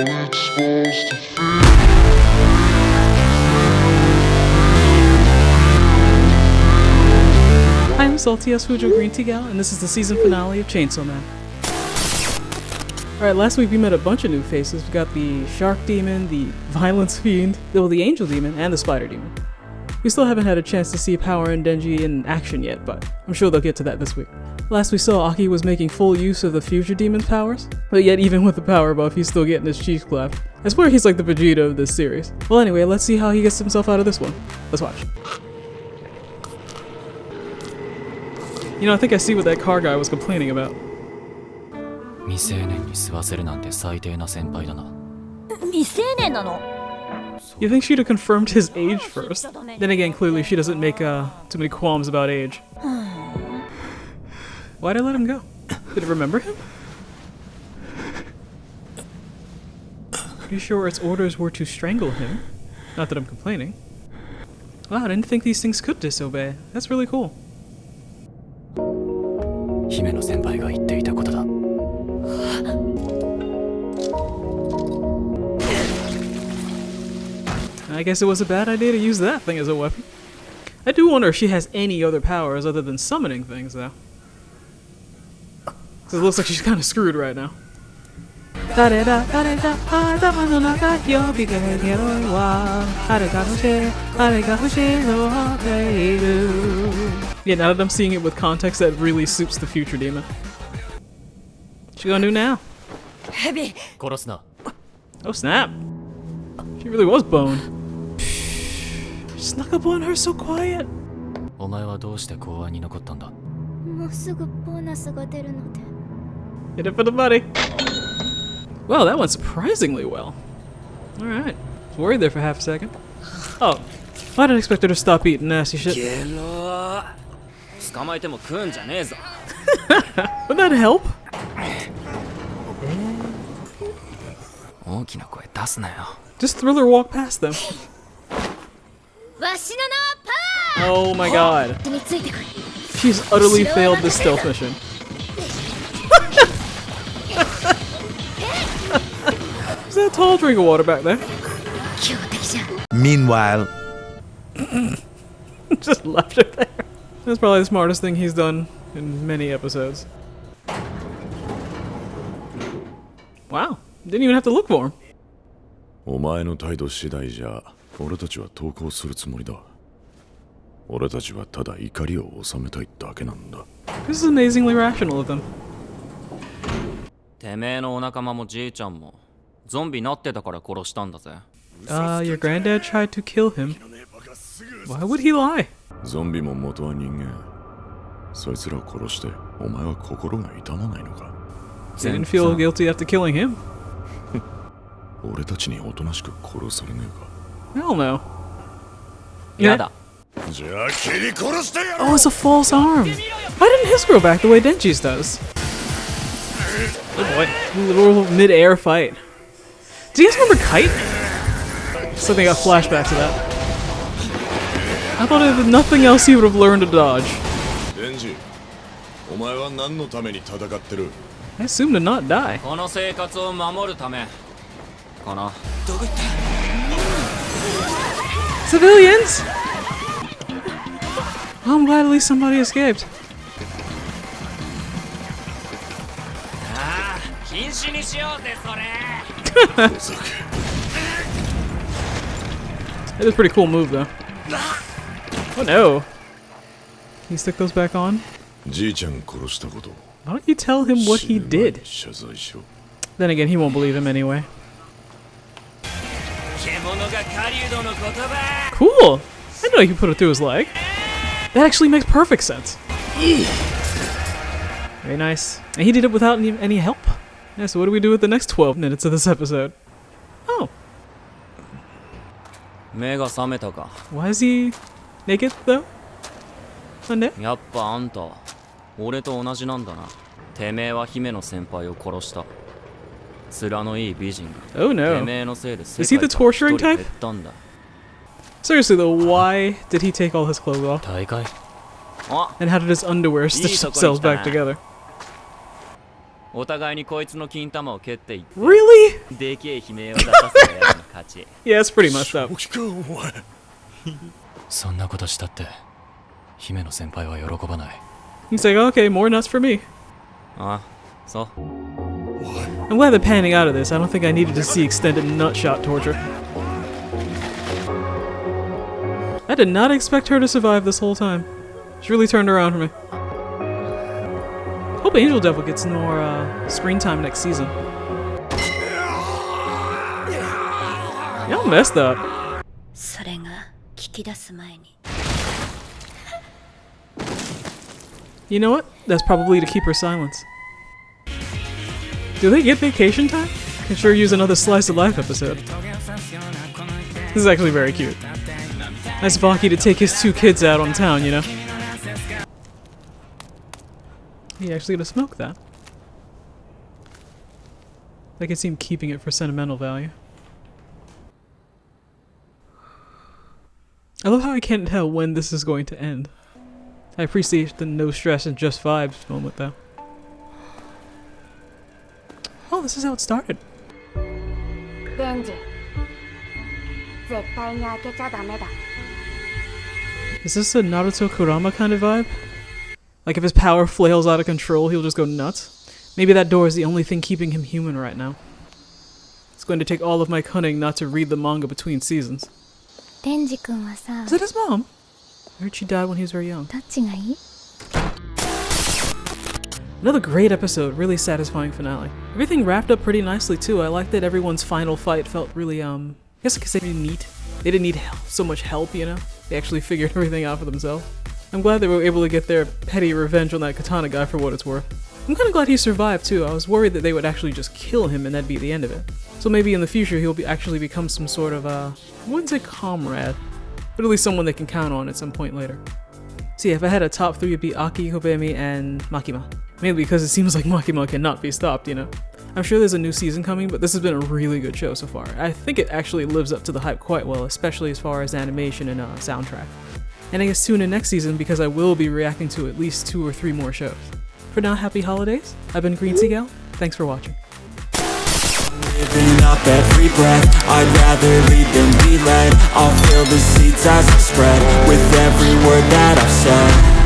it's supposed to feel. Hi, I'm Salty as Fujo Green Tea Gal, and this is the season finale of Chainsaw Man. Alright, last week we met a bunch of new faces. We got the Shark Demon, the Violence Fiend, the Angel Demon, and the Spider Demon. We still haven't had a chance to see Power and Denji in action yet, but I'm sure they'll get to that this week. Last we saw, Aki was making full use of the Future Demon's powers, but yet even with the power buff, he's still getting his cheeks clapped. I swear he's like the Vegeta of this series. Well anyway, let's see how he gets himself out of this one. Let's watch. You know, I think I see what that car guy was complaining about. 未成年に吸わせるなんて最低な先輩だな。未成年なの? You think she'd have confirmed his age first? Then again, clearly she doesn't make too many qualms about age. Why'd I let him go? Did it remember him? Pretty sure its orders were to strangle him. Not that I'm complaining. Wow, I didn't think these things could disobey. That's really cool. 姫の先輩が言っていたことだ。I guess it was a bad idea to use that thing as a weapon. I do wonder if she has any other powers other than summoning things, though. Because it looks like she's kind of screwed right now. Yeah, now that I'm seeing it with context, that really suits the Future Demon. What you gonna do now? 殺すな。 Oh snap! She really was boned. Snuck up on her so quiet. お前はどうして公安に残ったんだ。もうすぐボーナスが出るので。 Hit it for the money. Wow, that went surprisingly well. Alright. Was worried there for half a second. Oh. I didn't expect her to stop eating nasty shit. 捕まえても食うんじゃねえぞ。Would that help? 大きな声出すなよ。 Just thriller walk past them. わしの名はパワー。 Oh my god. についてくれ。 She's utterly failed this stealth mission. Is that a tall drink of water back there? Meanwhile, Just left her there. That's probably the smartest thing he's done in many episodes. Wow. Didn't even have to look for him. お前の態度次第じゃ俺たちは投降するつもりだ。俺たちはただ怒りを収めたいだけなんだ。 This is amazingly rational of them. てめえのお仲間もじいちゃんもゾンビなってたから殺したんだぜ。Your granddad tried to kill him. Why would he lie? ゾンビも元は人間。そいつらを殺してお前は心が痛まないのか。 They didn't feel guilty after killing him. 俺たちにおとなしく殺されねえか。 Hell no. やだ。じゃあ切り殺してやる。 Oh, it's a false arm. Why didn't his grow back the way Denji's does? Oh boy. Little mid-air fight. Do you guys remember Kite? Something got flashbacks to that. I thought if nothing else he would have learned to dodge. デンジ、お前は何のために戦ってる？ I assume to not die. この生活を守るためかな。 Civilians! I'm glad at least somebody escaped. ああ、禁止にしようぜそれ。 That is a pretty cool move, though. Oh no. Can you stick those back on? じいちゃん殺したこと。 Why don't you tell him what he did? 謝罪しろ。 Then again, he won't believe him anyway. 獣が狩人の言葉。 Cool! I know he put it through his leg. That actually makes perfect sense. Very nice. And he did it without any help. Yeah, so what do we do with the next 12 minutes of this episode? Oh. 目が覚めたか。 Why is he naked, though? Monday? やっぱあんた、俺と同じなんだな。てめえは姫の先輩を殺した。面のいい美人が。 Oh no. てめえのせいで世 Is he 界 the から torturing 一人 type? 減ったんだ。 Seriously though, why did he take all his clothes off? 大会。あ、 And how did his underwear stitch themselves back together? お互いにこいつの金玉を蹴っていって Really? でけえ悲鳴を出させたやつの勝ち Yeah, it's pretty messed up. そんなことしたって姫野先輩は喜ばない He's like, okay, more nuts for me. ああそう I'm glad they're panning out of this. I don't think I needed to see extended nutshot torture. I did not expect her to survive this whole time. She really turned around for me. Hope Angel Devil gets more screen time next season. Y'all messed up. それが聞き出す前に You know what? That's probably to keep her silence. Do they get vacation time? Can sure use another slice of life episode. This is actually very cute. Nice of Aki to take his 2 kids out on town, you know? He actually gonna smoke that. I can see him keeping it for sentimental value. I love how I can't tell when this is going to end. I appreciate the no stress and just vibes moment though. Oh, this is how it started. デンジ絶対に開けちゃダメだ Is this a Naruto Kurama kind of vibe? Like if his power flails out of control, he'll just go nuts? Maybe that door is the only thing keeping him human right now. It's going to take all of my cunning not to read the manga between seasons. デンジ君はさ Is it his mom? I heard she died when he was very young. どっちがいい Another great episode, really satisfying finale. Everything wrapped up pretty nicely too. I like that everyone's final fight felt really, I guess I could say neat. They didn't need so much help, you know? They actually figured everything out for themselves. I'm glad they were able to get their petty revenge on that katana guy for what it's worth. I'm kinda glad he survived too. I was worried that they would actually just kill him and that'd be the end of it. So maybe in the future he'll actually become some sort of, I wouldn't say comrade, but at least someone they can count on at some point later. So yeah, if I had a top 3, it'd be Aki, Hobemi, and Makima. Mainly because it seems like Makima cannot be stopped, you know? I'm sure there's a new season coming, but this has been a really good show so far. I think it actually lives up to the hype quite well, especially as far as animation and soundtrack. And I guess tune in next season because I will be reacting to at least 2 or 3 more shows. For now, happy holidays. I've been Green Seagull. Thanks for watching. Living up every breath, I'd rather lead than be led. I'll fill the seats as I spread with every word that I've said.